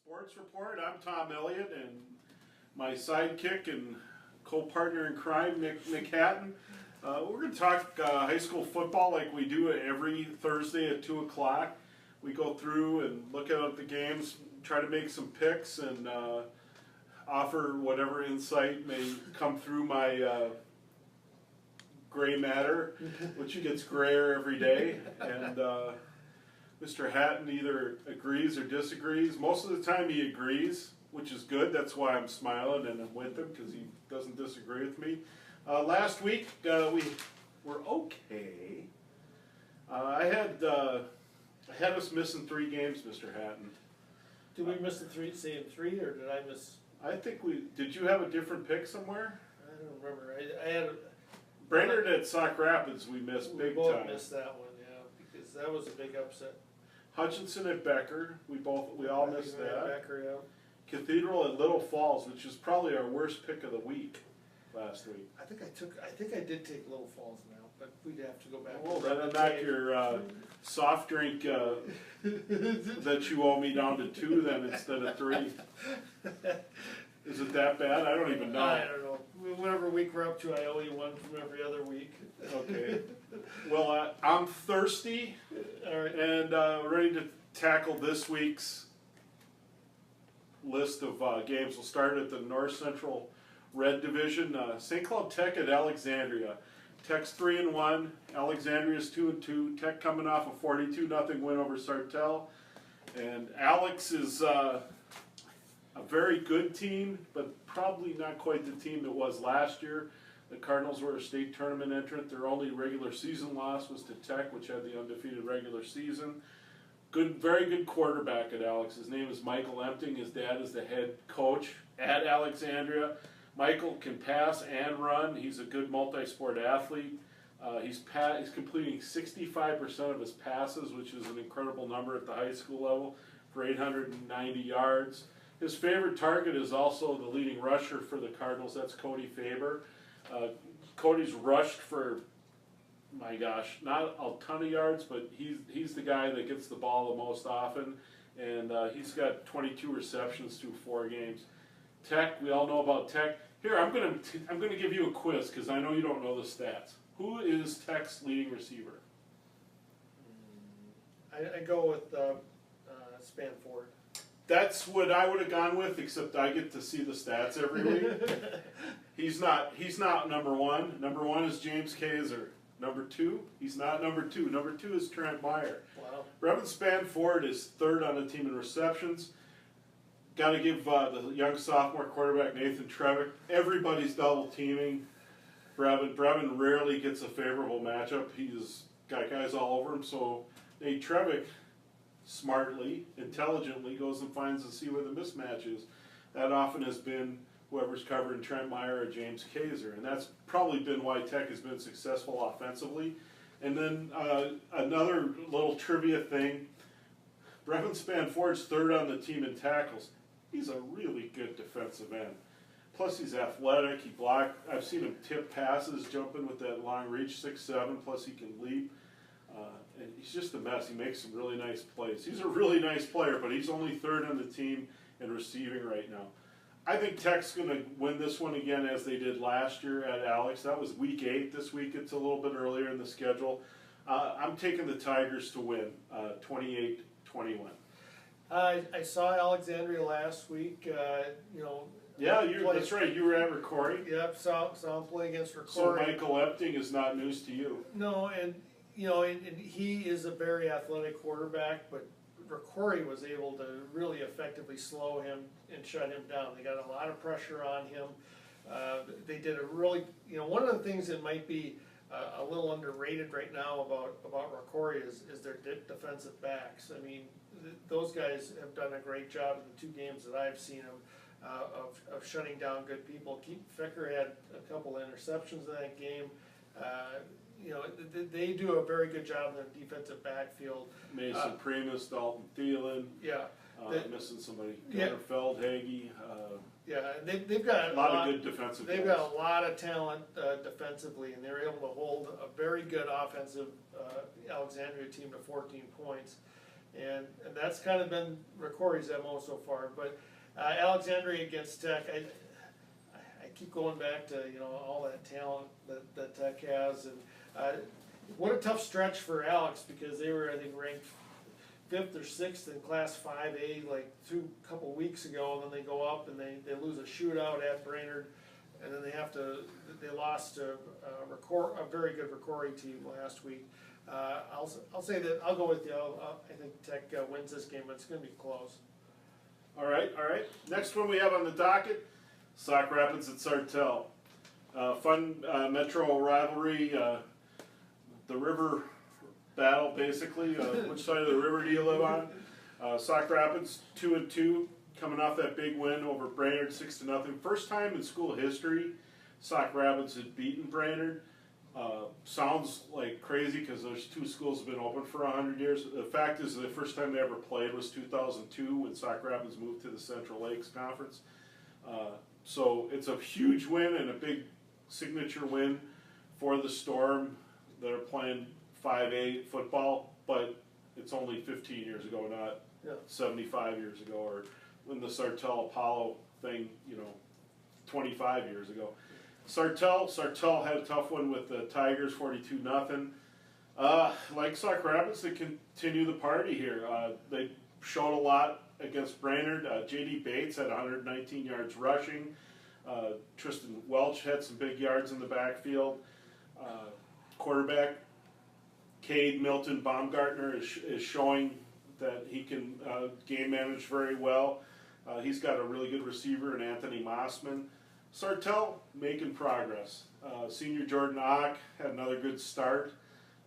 Sports Report. I'm Tom Elliott, and my sidekick and co-partner in crime, Mick Hatten. We're going to talk high school football like we do every Thursday at 2 o'clock. We go through and look at the games, try to make some picks, and offer whatever insight may come through my gray matter, which gets grayer every day. And Mr. Hatten either agrees or disagrees. Most of the time he agrees, which is good. That's why I'm smiling and I'm with him, because he doesn't disagree with me. Last week we were okay. I had us missing 3 games, Mr. Hatten. Did we miss the same three, or did I miss? I think we did. You have a different pick somewhere? I don't remember. I had. Brainerd at Sauk Rapids, we missed big time. We both missed that one, yeah, because that was a big upset. Hutchinson at Becker, we all missed that. Becker, yeah. Cathedral at Little Falls, which is probably our worst pick of the week last week. I think I did take Little Falls now, but we'd have to go back. Well, that'll knock your soft drink that you owe me down to 2 then instead of 3. Is it that bad? I don't even know. I don't know. Whatever week we're up to, I owe you one from every other week. Okay. Well, I'm thirsty. All right. And ready to tackle this week's list of games. We'll start at the North Central Red Division. St. Cloud Tech at Alexandria. Tech's 3-1. Alexandria's 2-2. Tech coming off a 42-0 win over Sartell. And Alex is a very good team, but probably not quite the team it was last year. The Cardinals were a state tournament entrant. Their only regular season loss was to Tech, which had the undefeated regular season. Good, very good quarterback at Alex. His name is Michael Empting. His dad is the head coach at Alexandria. Michael can pass and run. He's a good multi-sport athlete. He's completing 65% of his passes, which is an incredible number at the high school level, for 890 yards. His favorite target is also the leading rusher for the Cardinals. That's Cody Faber. Cody's rushed for, my gosh, not a ton of yards, but he's the guy that gets the ball the most often, and he's got 22 receptions through 4 games. Tech, we all know about Tech. Here, I'm gonna give you a quiz because I know you don't know the stats. Who is Tech's leading receiver? I go with Spanford. That's what I would have gone with, except I get to see the stats every week. He's not number 1. Number 1 is James Kaiser. Number 2, he's not number 2. Number 2 is Trent Meyer. Wow. Brevin Spanford is 3rd on the team in receptions. Got to give the young sophomore quarterback Nathan Trevick. Everybody's double teaming Brevin. Brevin rarely gets a favorable matchup. He's got guys all over him. So Nate Trevick smartly, intelligently goes and finds and see where the mismatch is. That often has been whoever's covering Trent Meyer or James Kaiser, and that's probably been why Tech has been successful offensively. And then another little trivia thing, Brevin Spanford's 3rd on the team in tackles. He's a really good defensive end. Plus he's athletic, he blocked, I've seen him tip passes, jumping with that long reach, 6'7", plus he can leap. And he's just a mess. He makes some really nice plays. He's a really nice player, but he's only 3rd on the team in receiving right now. I think Tech's going to win this one again as they did last year at Alex. That was week 8. This week it's a little bit earlier in the schedule. I'm taking the Tigers to win, 28-21. I saw Alexandria last week. Yeah, that's right. You were at Ricori. Yep, saw him play against Ricori. So Michael Empting is not news to you. No, and he is a very athletic quarterback, but Ricori was able to really effectively slow him and shut him down. They got a lot of pressure on him. They did a really, one of the things that might be a little underrated right now about Ricori is their defensive backs. I mean, those guys have done a great job in the 2 games that I've seen them of shutting down good people. Ficker had a couple of interceptions in that game. They do a very good job in the defensive backfield. Mason Primus, Dalton Thielen. Yeah. Missing somebody. Gunnar Feldhage. Yeah, they've got a lot of good defensive They've guys. got a lot of talent defensively, and they're able to hold a very good offensive Alexandria team to 14 points. and that's kind of been Rocori's MO so far. But Alexandria against Tech, I keep going back to all that talent that Tech has, and what a tough stretch for Alex, because they were, I think, ranked 5th or 6th in Class 5A like couple weeks ago, and then they go up and they lose a shootout at Brainerd, and then they lost to a very good Rocori team last week. I'll say that I'll go with you. I think Tech wins this game, but it's going to be close. All right. Next one we have on the docket, Sauk Rapids at Sartell. Fun metro rivalry. The river battle, basically. Which side of the river do you live on? Sauk Rapids 2-2, coming off that big win over Brainerd 6-0. First time in school history Sauk Rapids had beaten Brainerd. Sounds like crazy because those two schools have been open for 100 years. The fact is, the first time they ever played was 2002 when Sauk Rapids moved to the Central Lakes Conference. So it's a huge win and a big signature win for the Storm. They're playing 5A football, but it's only 15 years ago, not 75 years ago, or when the Sartell Apollo thing, 25 years ago. Sartell had a tough one with the Tigers, 42-0. Like Sauk Rapids, they continue the party here. They showed a lot against Brainerd. J.D. Bates had 119 yards rushing. Tristan Welch had some big yards in the backfield. Quarterback Cade Milton Baumgartner is showing that he can game manage very well. He's got a really good receiver in Anthony Mossman. Sartell making progress. Senior Jordan Ock had another good start.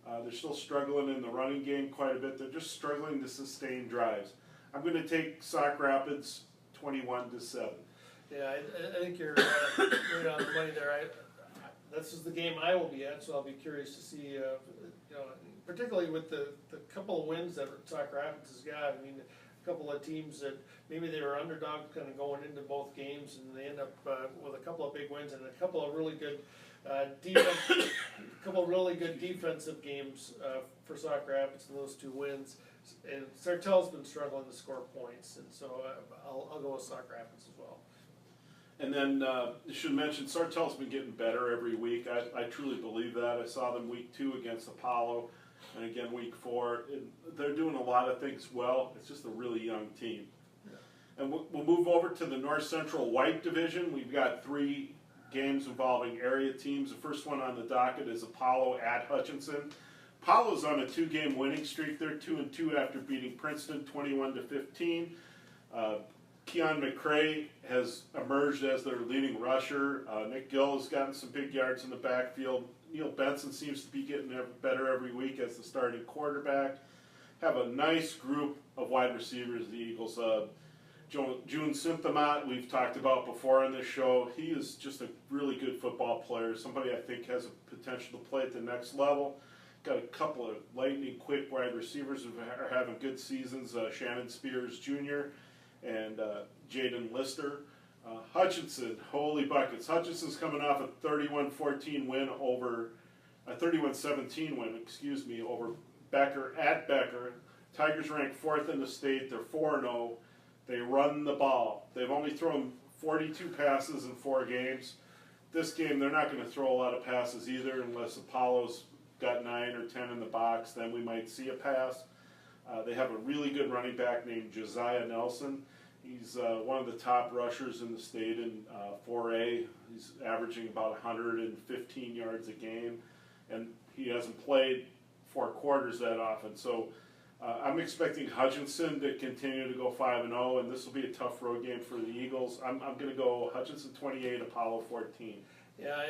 They're still struggling in the running game quite a bit. They're just struggling to sustain drives. I'm going to take Sauk Rapids 21-7. Yeah, I think you're right on the money there. This is the game I will be at, so I'll be curious to see, particularly with the couple of wins that Sauk Rapids has got. I mean, a couple of teams that maybe they were underdogs kind of going into both games, and they end up with a couple of big wins and a couple of really good defensive games for Sauk Rapids in those 2 wins. And Sartell's been struggling to score points, and so I'll go with Sauk Rapids as well. And then I should mention, Sartell's been getting better every week. I truly believe that. I saw them week 2 against Apollo, and again week 4. They're doing a lot of things well. It's just a really young team. Yeah. And we'll move over to the North Central White Division. We've got 3 games involving area teams. The first one on the docket is Apollo at Hutchinson. Apollo's on a 2-game winning streak. They're 2-2 after beating Princeton 21-15. Keon McCrae has emerged as their leading rusher. Nick Gill has gotten some big yards in the backfield. Neil Benson seems to be getting better every week as the starting quarterback. Have a nice group of wide receivers, the Eagles. June Symptomat, we've talked about before on this show. He is just a really good football player, somebody I think has a potential to play at the next level. Got a couple of lightning quick wide receivers who are having good seasons, Shannon Spears Jr. and Jaden Lister. Hutchinson, holy buckets. Hutchinson's coming off a 31-17 win over Becker at Becker. Tigers ranked 4th in the state. They're 4-0. They run the ball. They've only thrown 42 passes in 4 games. This game, they're not going to throw a lot of passes either unless Apollo's got 9 or 10 in the box. Then we might see a pass. They have a really good running back named Josiah Nelson. He's one of the top rushers in the state in 4A. He's averaging about 115 yards a game, and he hasn't played 4 quarters that often. So I'm expecting Hutchinson to continue to go 5-0, and this will be a tough road game for the Eagles. I'm going to go Hutchinson 28, Apollo 14. Yeah,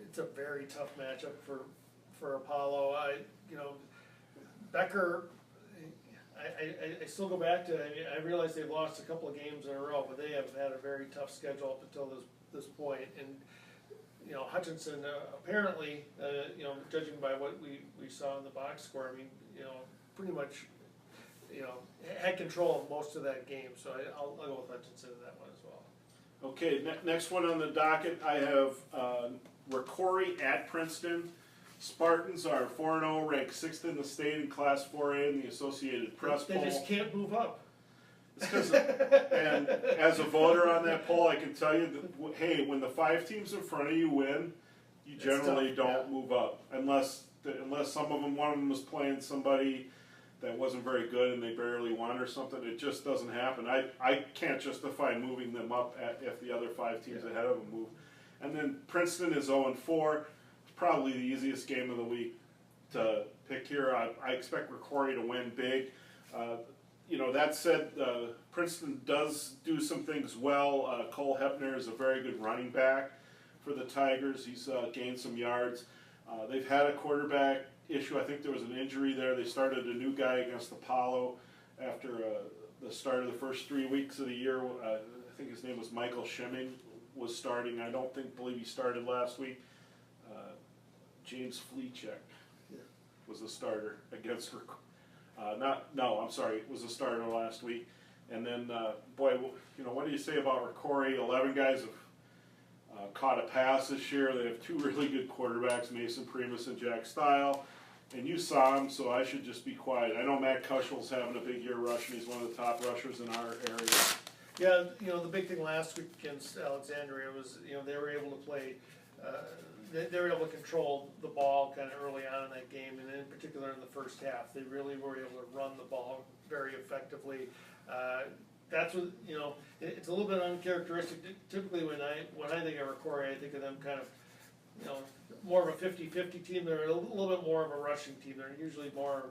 it's a very tough matchup for Apollo. Becker. I still go back to, I realize they've lost a couple of games in a row, but they have had a very tough schedule up until this point. And, Hutchinson, apparently, judging by what we saw in the box score, I mean, pretty much, had control of most of that game. So I'll go with Hutchinson in that one as well. Okay, next one on the docket, I have Rocori at Princeton. Spartans are 4-0, ranked 6th in the state in Class 4A in the Associated Press They poll. just can't move up. It's 'cause and as a voter on that poll, I can tell you that, hey, when the 5 teams in front of you win, you It's generally tough, don't yeah. move up. Unless some of them, one of them was playing somebody that wasn't very good and they barely won or something. It just doesn't happen. I can't justify moving them up if the other 5 teams ahead of them move. And then Princeton is 0-4. It's probably the easiest game of the week to pick here. I expect Rocori to win big. You know, that said, Princeton does do some things well. Cole Hepner is a very good running back for the Tigers. He's gained some yards. They've had a quarterback issue. I think there was an injury there. They started a new guy against Apollo after the start of the first 3 weeks of the year. I think his name was Michael Schimming was starting. I don't believe he started last week. James Fleechek was the starter against was the starter last week. And then, boy, you know, what do you say about Rocori? 11 guys have caught a pass this year. They have 2 really good quarterbacks, Mason Primus and Jack Stile. And you saw him, so I should just be quiet. I know Matt Cushwell's having a big year rushing. He's one of the top rushers in our area. Yeah, you know, the big thing last week against Alexandria was, you know, they were able to play, they were able to control the ball kind of early on in that game, and in particular in the first half. They really were able to run the ball very effectively. That's what, you know, it's a little bit uncharacteristic. Typically when I think of Rocori, I think of them kind of, you know, more of a 50-50 team. They're a little bit more of a rushing team. They're usually more,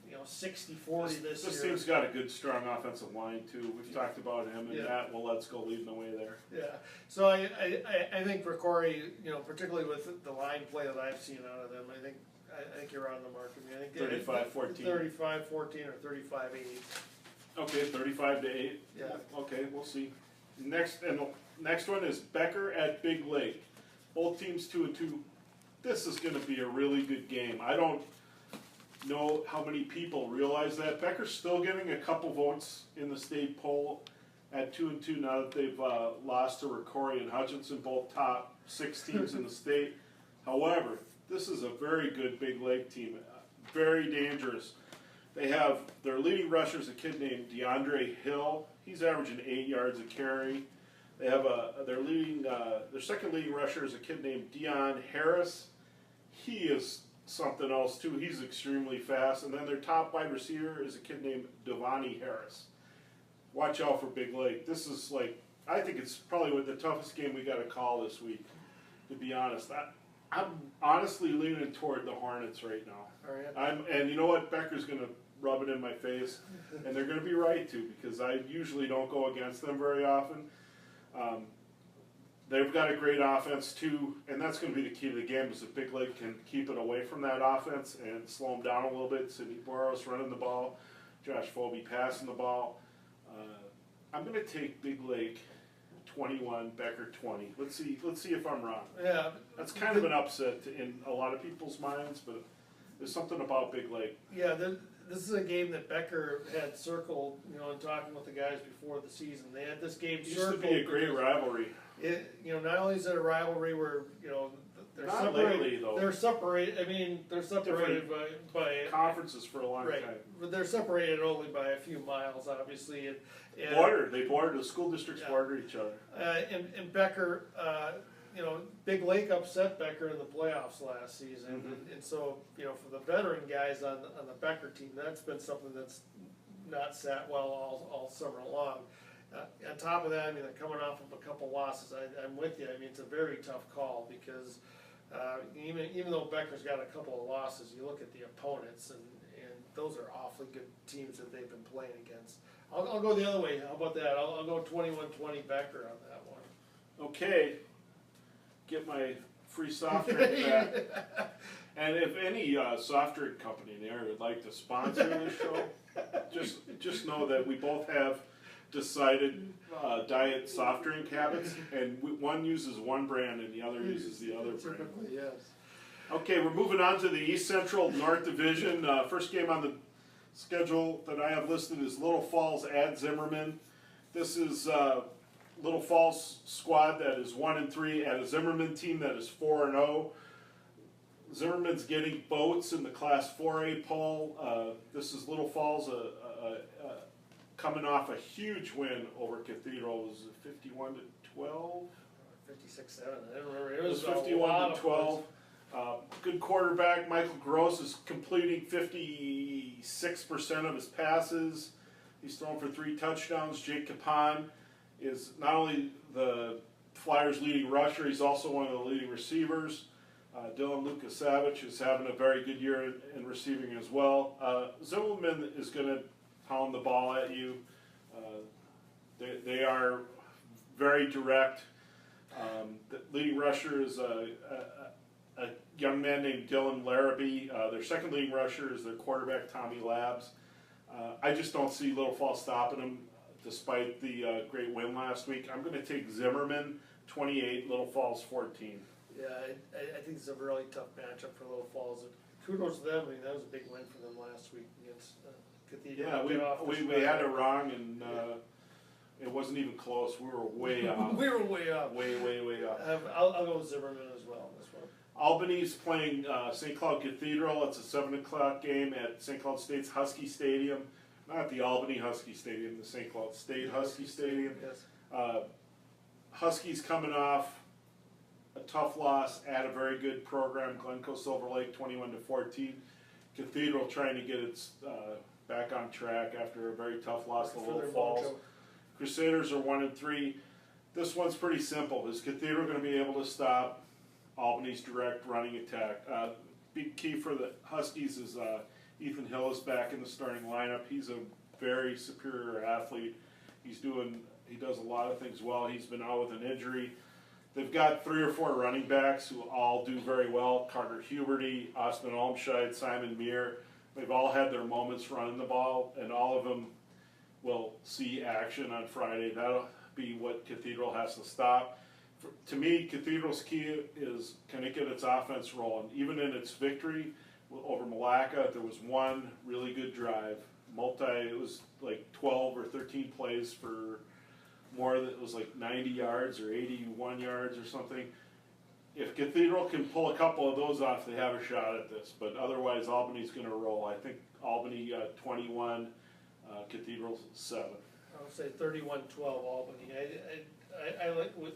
you know, 60-40 this year. This team's got a good, strong offensive line, too. We've talked about him, and Matt Willetsko leading the way there. Yeah, so I think Rocori, you know, particularly with the line play that I've seen out of them, I think you're on the mark. I mean, I think 35-14. 35-14 or 35-8. Okay, 35-8. Yeah. Okay, we'll see. Next one is Becker at Big Lake. Both teams 2-2. This is going to be a really good game. I don't know how many people realize that. Becker's still getting a couple votes in the state poll at 2-2 now that they've lost to Rocori and Hutchinson, both top 6 teams in the state. However, this is a very good Big Lake team, very dangerous. They have their leading rusher is a kid named DeAndre Hill. He's averaging 8 yards a carry. They have their second leading rusher is a kid named Dion Harris. He is something else too. He's extremely fast. And then their top wide receiver is a kid named Devontae Harris. Watch out for Big Lake. This is I think it's probably the toughest game we got to call this week, to be honest. I'm honestly leaning toward the Hornets right now. All right. And you know what? Becker's going to rub it in my face, and they're going to be right to, because I usually don't go against them very often. They've got a great offense too, and that's going to be the key to the game, is if Big Lake can keep it away from that offense and slow them down a little bit. Sidney Boros running the ball, Josh Foley passing the ball. I'm going to take Big Lake 21, Becker 20. Let's see if I'm wrong. Yeah, That's kind of an upset in a lot of people's minds, but there's something about Big Lake. yeah. This is a game that Becker had circled, you know, in talking with the guys before the season. They had this game It used circled. to be a great rivalry. You know, not only is it a rivalry where, you know, they're Not separated. lately, though. They're separated. I mean, they're separated by Conferences for a long right. time. But they're separated only by a few miles, obviously. And They bordered. The school districts border each other. And Becker, you know, Big Lake upset Becker in the playoffs last season, and so, you know, for the veteran guys on the Becker team, that's been something that's not sat well all summer long. On top of that, I mean, they're coming off of a couple losses. I'm with you. I mean, it's a very tough call because even though Becker's got a couple of losses, you look at the opponents, and those are awfully good teams that they've been playing against. I'll go the other way. How about that? I'll go 21-20 Becker on that one. Okay. Get my free soft drink back. And if any soft drink company there would like to sponsor this show, just know that we both have decided diet soft drink habits, and one uses one brand and the other uses the other brand. Typically, yes. Okay, we're moving on to the East Central North Division. First game on the schedule that I have listed is Little Falls at Zimmerman. This is Little Falls squad that is 1-3 at a Zimmerman team that is 4-0. Zimmerman's getting boats in the Class 4A poll. This is Little Falls coming off a huge win over Cathedral. It was 51-12. 56-7. I don't remember. It was 51-12. Good quarterback. Michael Gross is completing 56% of his passes. He's thrown for 3 touchdowns. Jake Capon is not only the Flyers' leading rusher, he's also one of the leading receivers. Dylan Lukasavich is having a very good year in receiving as well. Zimmerman is going to pound the ball at you. They are very direct. The leading rusher is a young man named Dylan Larrabee. Their second leading rusher is their quarterback, Tommy Labs. I just don't see Little Falls stopping them despite the great win last week. I'm going to take Zimmerman 28, Little Falls 14. Yeah, I think it's a really tough matchup for Little Falls. Kudos to them. I mean, that was a big win for them last week against Cathedral. Yeah, we had it wrong, and it wasn't even close. We were way off. We were way off. Way off. I'll go with Zimmerman as well on this one. Albany's playing St. Cloud Cathedral. It's a 7 o'clock game at St. Cloud State's Husky Stadium. Not the Albany Husky Stadium, the St. Cloud State Husky Stadium. Yes. Huskies coming off a tough loss at a very good program, Glencoe Silver Lake 21-14. Cathedral trying to get its back on track after a very tough loss to Little Falls. Crusaders are 1-3. This one's pretty simple. Is Cathedral going to be able to stop Albany's direct running attack? Big key for the Huskies is Ethan Hill is back in the starting lineup. He's a very superior athlete. He does a lot of things well. He's been out with an injury. They've got 3 or 4 running backs who all do very well. Carter Huberty, Austin Olmscheid, Simon Meir. They've all had their moments running the ball, and all of them will see action on Friday. That'll be what Cathedral has to stop. To me, Cathedral's key is, can it get its offense rolling? Even in its victory over Milaca, there was one really good drive. It was like 12 or 13 plays for more than, it was like 90 yards or 81 yards or something. If Cathedral can pull a couple of those off, they have a shot at this. But otherwise, Albany's going to roll. I think Albany 21, Cathedral 7. I would say 31-12 Albany. I like with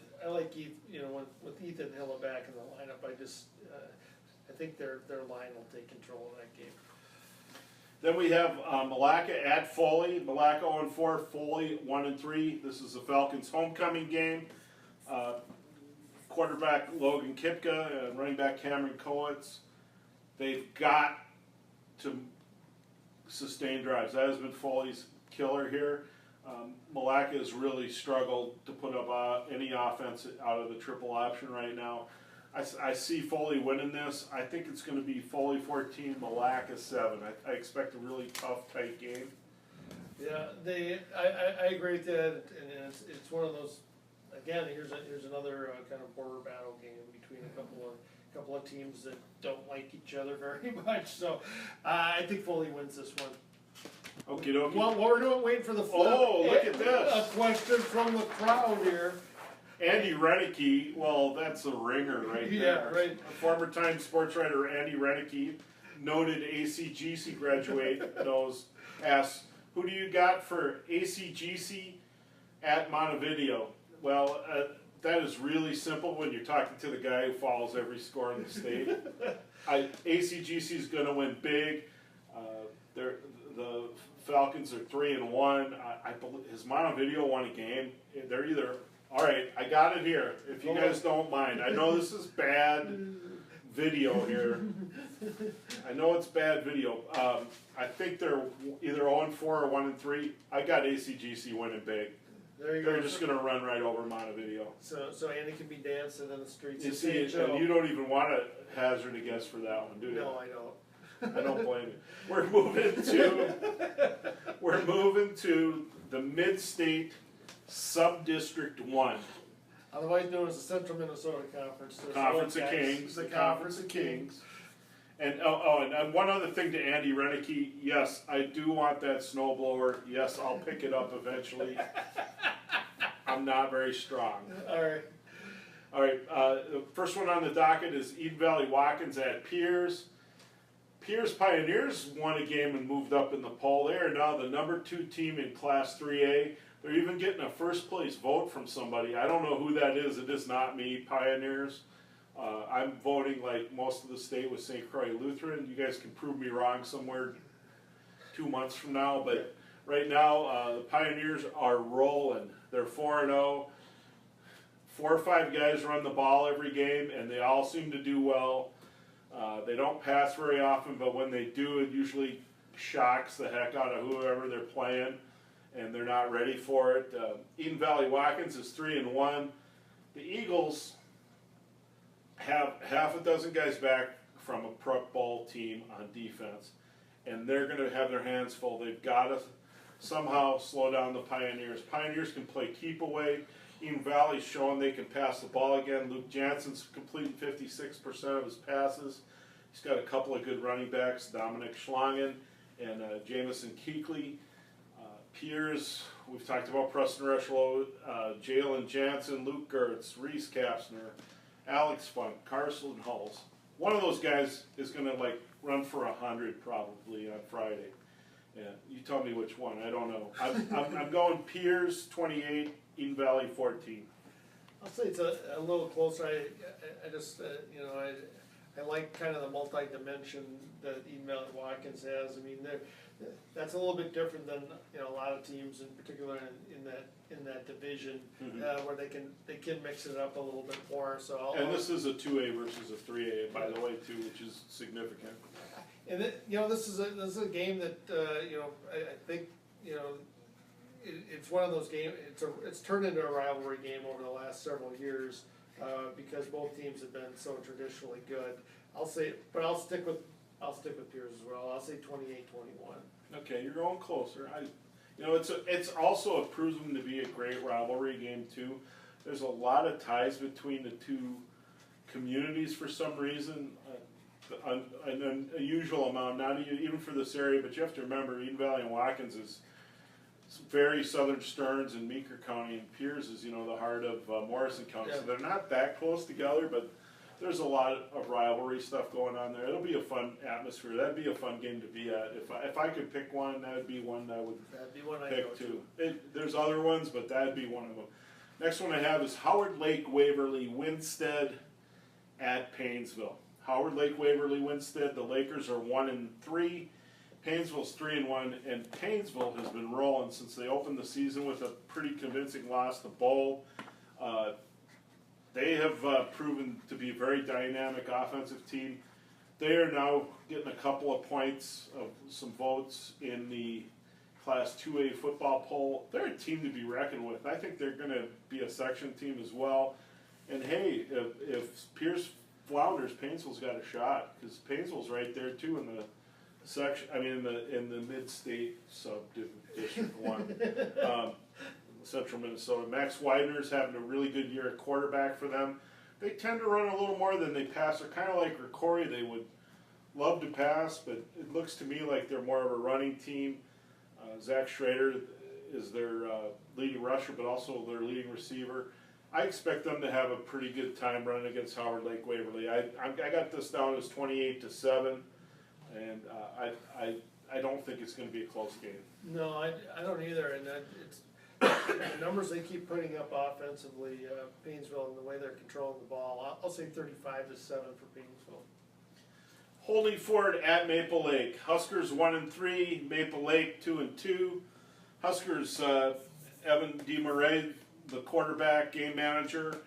Ethan Hill back in the lineup. I think their line will take control of that game. Then we have Milaca at Foley. Milaca 0-4, Foley 1-3. This is the Falcons' homecoming game. Quarterback Logan Kipka and running back Cameron Coates. They've got to sustain drives. That has been Foley's killer here. Milaca has really struggled to put up any offense out of the triple option right now. I see Foley winning this. I think it's going to be Foley 14, Milaca 7. I expect a really tough, tight game. Yeah, I agree with that, and it's one of those. Again, here's another kind of border battle game between a couple of teams that don't like each other very much. So I think Foley wins this one. Okie dokie. Well, what we're doing, waiting for the flip. Oh, look at this. A question from the crowd here. Andy Renicky, well, that's a ringer right there. Yeah, right. Former Times sports writer Andy Renicky, noted ACGC graduate, asks, who do you got for ACGC at Montevideo? Well, that is really simple when you're talking to the guy who follows every score in the state. ACGC is going to win big. The Falcons are 3-1. I believe his Montevideo won a game. They're either, all right, I got it here. If you guys don't mind, I know this is bad video here. I know it's bad video. I think they're either 0-4 or 1-3. I got ACGC winning big. There you go. They're just going to run right over Montevideo. So Andy can be dancing in the streets. You see, and you don't even want to hazard a guess for that one, do you? No, I don't. I don't blame you. We're moving to the Mid-State Sub-District 1. Otherwise known as the Central Minnesota Conference. Conference of Kings. The Conference of Kings. And and one other thing to Andy Renicky, yes, I do want that snowblower. Yes, I'll pick it up eventually. I'm not very strong. All right. All right, the first one on the docket is Eden Valley Watkins at Pierz. Pierz Pioneers won a game and moved up in the poll. They are now the #2 team in Class 3A. They're even getting a first place vote from somebody. I don't know who that is. It is not me, Pioneers. I'm voting like most of the state with St. Croix Lutheran. You guys can prove me wrong somewhere 2 months from now, but right now the Pioneers are rolling. They're 4-0. 4 or 5 guys run the ball every game, and they all seem to do well. They don't pass very often, but when they do, it usually shocks the heck out of whoever they're playing, and they're not ready for it. Eden Valley Watkins is 3-1. The Eagles have half a dozen guys back from a prep ball team on defense, and they're going to have their hands full. They've got to somehow slow down the Pioneers. Pioneers can play keep away. Eden Valley's showing they can pass the ball again. Luke Jansen's completing 56% of his passes. He's got a couple of good running backs, Dominic Schlangen and Jamison Keekley. Pierz, we've talked about Preston Rushlow, Jalen Jansen, Luke Gertz, Reese Kapsner, Alex Funk, Carson Hulls. One of those guys is going to like run for 100 probably on Friday. Yeah, you tell me which one. I don't know. I'm going Pierz 28, Eden Valley 14. I'll say it's a little closer. I just you know, I like kind of the multi-dimension that Eden Valley Watkins has. I mean, that's a little bit different than, you know, a lot of teams, in particular in that division, where they can mix it up a little bit more. So this is a 2A versus a 3A, by the way, too, which is significant. And you know, this is a game that you know, I think, you know, it's one of those games. It's turned into a rivalry game over the last several years because both teams have been so traditionally good. I'll stick with Pierz as well. I'll say 28-21. Okay, you're going closer. You know, it's also proven to be a great rivalry game too. There's a lot of ties between the two communities for some reason. An unusual amount, not even for this area, but you have to remember Eden Valley and Watkins is very southern Stearns and Meeker County, and Pierz is, you know, the heart of Morrison County. So they're not that close together, but there's a lot of rivalry stuff going on there. It'll be a fun atmosphere. That'd be a fun game to be at. If I could pick one, that would be one I would pick too. There's other ones, but that'd be one of them. Next one I have is Howard Lake Waverly Winstead at Paintsville. Howard Lake Waverly Winstead. The Lakers are 1-3. Paintsville's 3-1, and Paintsville has been rolling since they opened the season with a pretty convincing loss to Bowl. They have proven to be a very dynamic offensive team. They are now getting a couple of points of some votes in the Class 2A football poll. They're a team to be reckoned with. I think they're going to be a section team as well. And hey, if Pierz flounders, Paintsville's got a shot, because Paintsville's right there too in the section. I mean, in the mid-state sub-district 1, Central Minnesota. Max Widener's having a really good year at quarterback for them. They tend to run a little more than they pass. They're kind of like Ricori. They would love to pass, but it looks to me like they're more of a running team. Zach Schrader is their leading rusher, but also their leading receiver. I expect them to have a pretty good time running against Howard Lake Waverly. I got this down as 28-7, and I don't think it's going to be a close game. No, I don't either, and it's the numbers they keep putting up offensively, Paintsville, and the way they're controlling the ball. I'll say 35-7 for Paintsville. Holdingford at Maple Lake. Huskers 1-3, Maple Lake 2-2. Huskers, Evan DeMurray, the quarterback, game manager.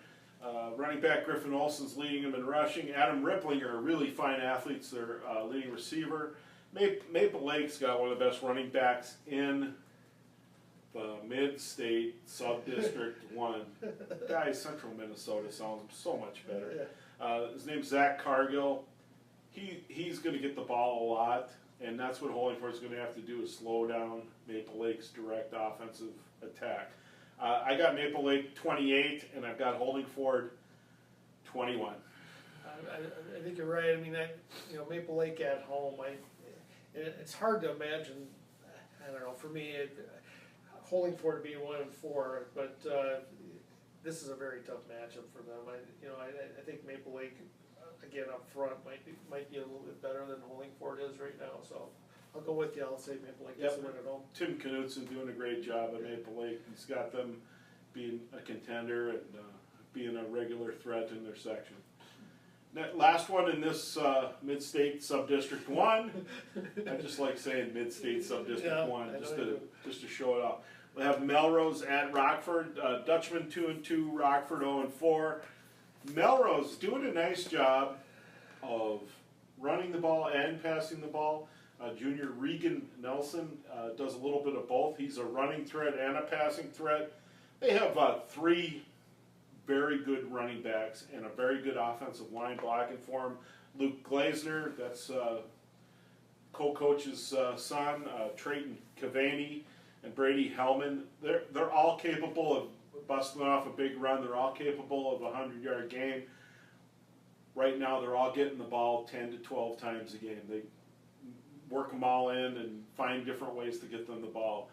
Running back Griffin Olson's leading them in rushing. Adam Ripplinger, a really fine athlete's their leading receiver. Maple Lake's got one of the best running backs in the mid-state sub-district 1. Guys, Central Minnesota sounds so much better. His name's Zach Cargill. He's going to get the ball a lot, and that's what Holdingford's going to have to do, is slow down Maple Lake's direct offensive attack. I got Maple Lake 28, and I've got Holdingford 21. I think you're right. I mean, Maple Lake at home, it's hard to imagine. I don't know. For me, Holdingford being 1-4, but this is a very tough matchup for them. I think Maple Lake, again, up front might be a little bit better than Hollingford is right now, so I'll go with you. I'll say Maple Lake gets the win at home. Tim Knudsen doing a great job at Maple Lake. He's got them being a contender and being a regular threat in their section. That last one in this Mid-State Sub-District 1, I just like saying Mid-State Sub-District 1, just to show it off. We have Melrose at Rockford, Dutchman 2-2, Rockford 0-4. Melrose doing a nice job of running the ball and passing the ball. Junior Regan Nelson does a little bit of both. He's a running threat and a passing threat. They have 3 very good running backs and a very good offensive line blocking for him. Luke Glasner, that's co-coach's son, Trayton Cavani and Brady Hellman. They're all capable of busting off a big run. They're all capable of a 100-yard game. Right now, they're all getting the ball 10 to 12 times a game. They work them all in and find different ways to get them the ball.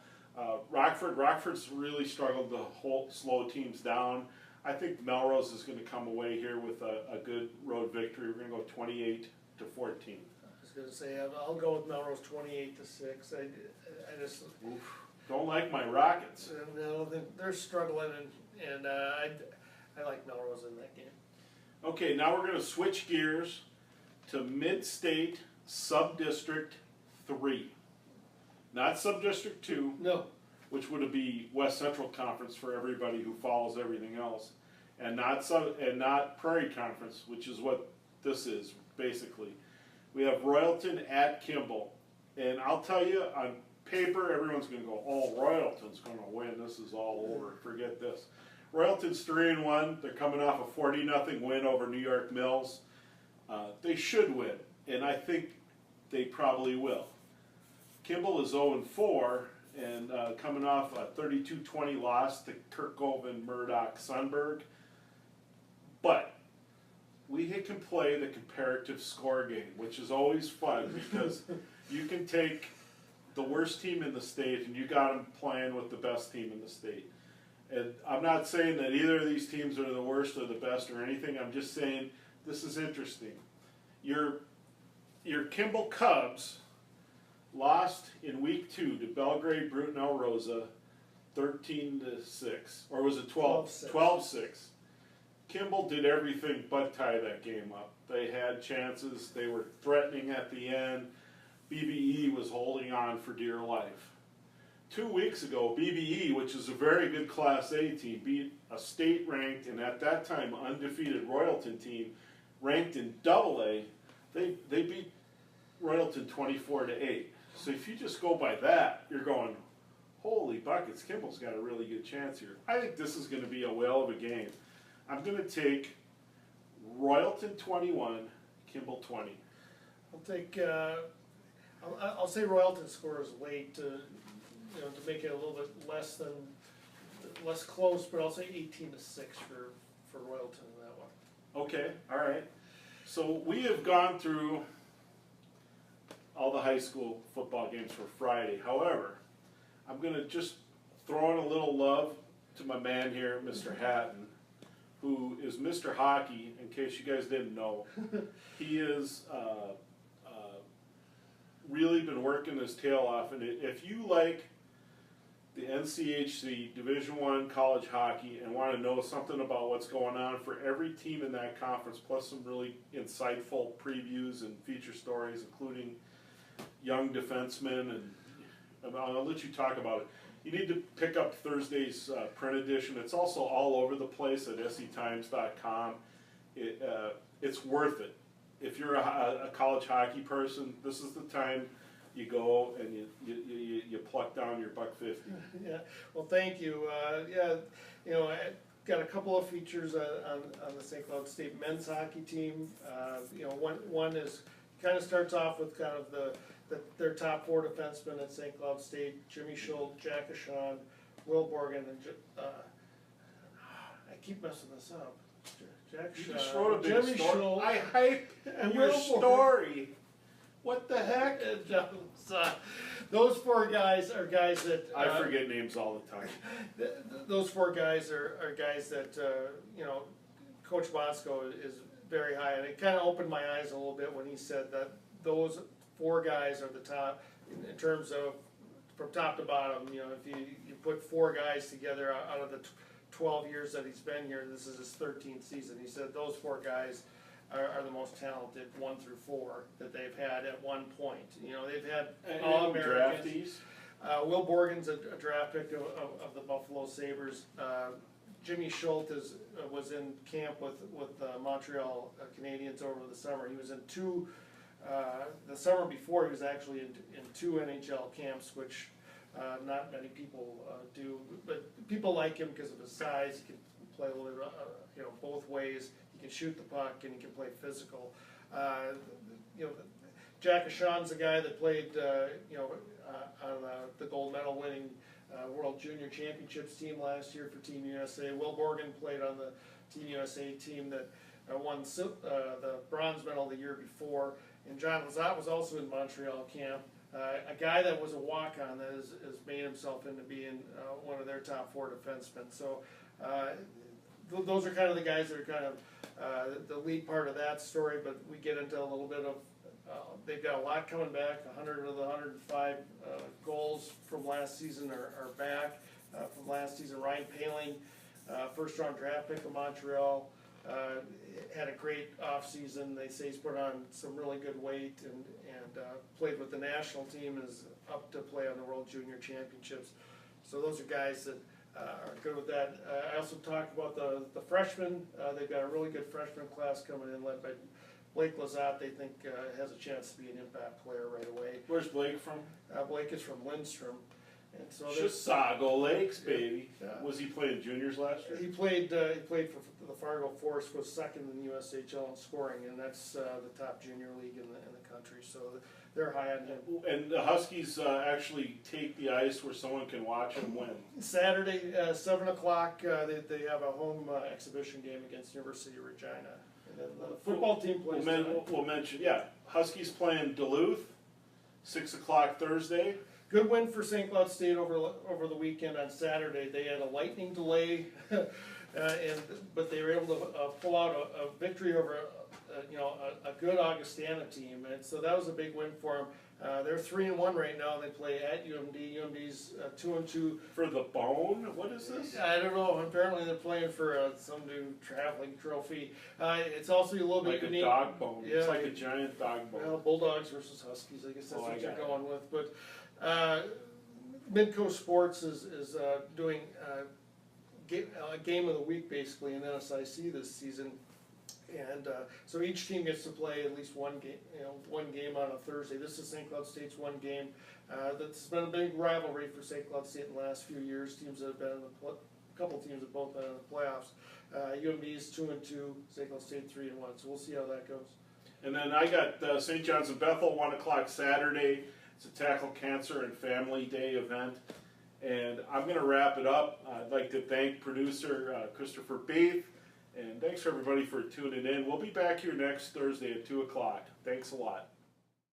Rockford's really struggled to slow teams down. I think Melrose is going to come away here with a good road victory. We're going to go 28-14. I was going to say, I'll go with Melrose 28-6. I just don't like my Rockets. No, they're struggling, and I like Melrose in that game. Okay, now we're going to switch gears to Mid-State Sub-District 3. Not Sub-District 2. No. Which would be West Central Conference for everybody who follows everything else. And not Prairie Conference, which is what this is, basically. We have Royalton at Kimball. And I'll tell you, on paper, everyone's going to go, oh, Royalton's going to win. This is all over. Forget this. Royalton's 3-1. They're coming off a 40-0 win over New York Mills. They should win, and I think they probably will. Kimball is 0-4, and coming off a 32-20 loss to Kirkhoven, Murdoch, Sunberg. But we can play the comparative score game, which is always fun because you can take the worst team in the state and you got them playing with the best team in the state. And I'm not saying that either of these teams are the worst or the best or anything. I'm just saying this is interesting. Your Kimball Cubs lost in week 2 to Belgrade Brutenell Rosa 13-6, or was it 12? 12-6. Kimball did everything but tie that game up. They had chances. They were threatening at the end. BBE was holding on for dear life. 2 weeks ago, BBE, which is a very good Class A team, beat a state-ranked and at that time undefeated Royalton team, ranked in AA. They beat Royalton 24-8. So if you just go by that, you're going, holy buckets, Kimball's got a really good chance here. I think this is going to be a whale of a game. I'm going to take Royalton 21, Kimball 20. I'll say Royalton scores late to make it a little bit less close, but I'll say 18-6 for Royalton in that one. Okay, all right. So we have gone through all the high school football games for Friday. However, I'm going to just throw in a little love to my man here, Mr. Hatten, who is Mr. Hockey, in case you guys didn't know. He is really been working his tail off, and if you like the NCHC Division I college hockey and want to know something about what's going on for every team in that conference, plus some really insightful previews and feature stories, including young defensemen, and I'll let you talk about it. You need to pick up Thursday's print edition. It's also all over the place at SCTimes.com. It's worth it. If you're a college hockey person, this is the time you go and you pluck down your $1.50. Yeah, well, thank you. I got a couple of features on the St. Cloud State men's hockey team. One is kind of starts off with kind of their top 4 defensemen at St. Cloud State: Jimmy Schultz, Jack Ashon, Will Borgen, and I keep messing this up. Jack You just wrote a big Jimmy story. Schultz, I hype and your Will story. What the heck? those four guys are guys that I forget names all the time. Those four guys are guys that you know, Coach Bosco is very high, and it kind of opened my eyes a little bit when he said that those four guys are the top in terms of from top to bottom. You know, if you put four guys together out of the 12 years that he's been here, this is his 13th season. He said those four guys are the most talented 1 through 4 that they've had at one point. You know, they've had All-Americans. Will Borgen's a draft pick of the Buffalo Sabres. Jimmy Schultz was in camp with Montreal Canadiens over the summer. He was in two, the summer before he was actually in 2 NHL camps, which not many people do. But people like him because of his size. He can play a little bit, you know, both ways. He can shoot the puck and he can play physical. You know, Jack Ashan's a guy that played, you know, on the gold medal winning World Junior Championships team last year for Team USA. Will Borgen played on the Team USA team that won the bronze medal the year before. And John Lazat was also in Montreal camp. A guy that was a walk-on that has made himself into being one of their top 4 defensemen. So those are kind of the guys that are kind of the lead part of that story, but we get into a little bit of, they've got a lot coming back. 100 of the 105 goals from last season are back from last season. Ryan Poehling, first-round draft pick of Montreal, had a great off-season. They say he's put on some really good weight and played with the national team and is up to play on the World Junior Championships. So those are guys that are good with that. I also talked about the freshmen. They've got a really good freshman class coming in, led by Blake Lazat. They think has a chance to be an impact player right away. Where's Blake from? Blake is from Lindstrom. And so Chisago Lakes, baby. Yeah. Was he playing juniors last year? He played for the Fargo Force, was second in the USHL in scoring, and that's the top junior league in the country. So they're high on him. And the Huskies actually take the ice where someone can watch them win. Saturday, 7 o'clock, they have a home exhibition game against University of Regina. And then the football team plays We'll mention, yeah, Huskies playing Duluth, 6 o'clock Thursday. Good win for St. Cloud State over the weekend on Saturday. They had a lightning delay, but they were able to pull out a victory over a good Augustana team, and so that was a big win for them. They're 3-1 right now. They play at UMD. UMD's 2-2. For the Bone? What is this? I don't know. Apparently they're playing for some new traveling trophy. It's also a little bit like unique. A dog bone. Yeah, it's like a giant dog bone. Well, Bulldogs versus Huskies. I guess that's what you're going with. But Midco Sports is doing a game of the week basically in NSIC this season. And so each team gets to play at least one game on a Thursday. This is St. Cloud State's one game. That's been a big rivalry for St. Cloud State in the last few years. Teams that have been in a couple teams have both been in the playoffs. UMD is 2-2, St. Cloud State 3-1. So we'll see how that goes. And then I got St. John's and Bethel 1 o'clock Saturday. It's a Tackle Cancer and Family Day event. And I'm going to wrap it up. I'd like to thank producer Christopher Beeth. And thanks for everybody for tuning in. We'll be back here next Thursday at 2 o'clock. Thanks a lot.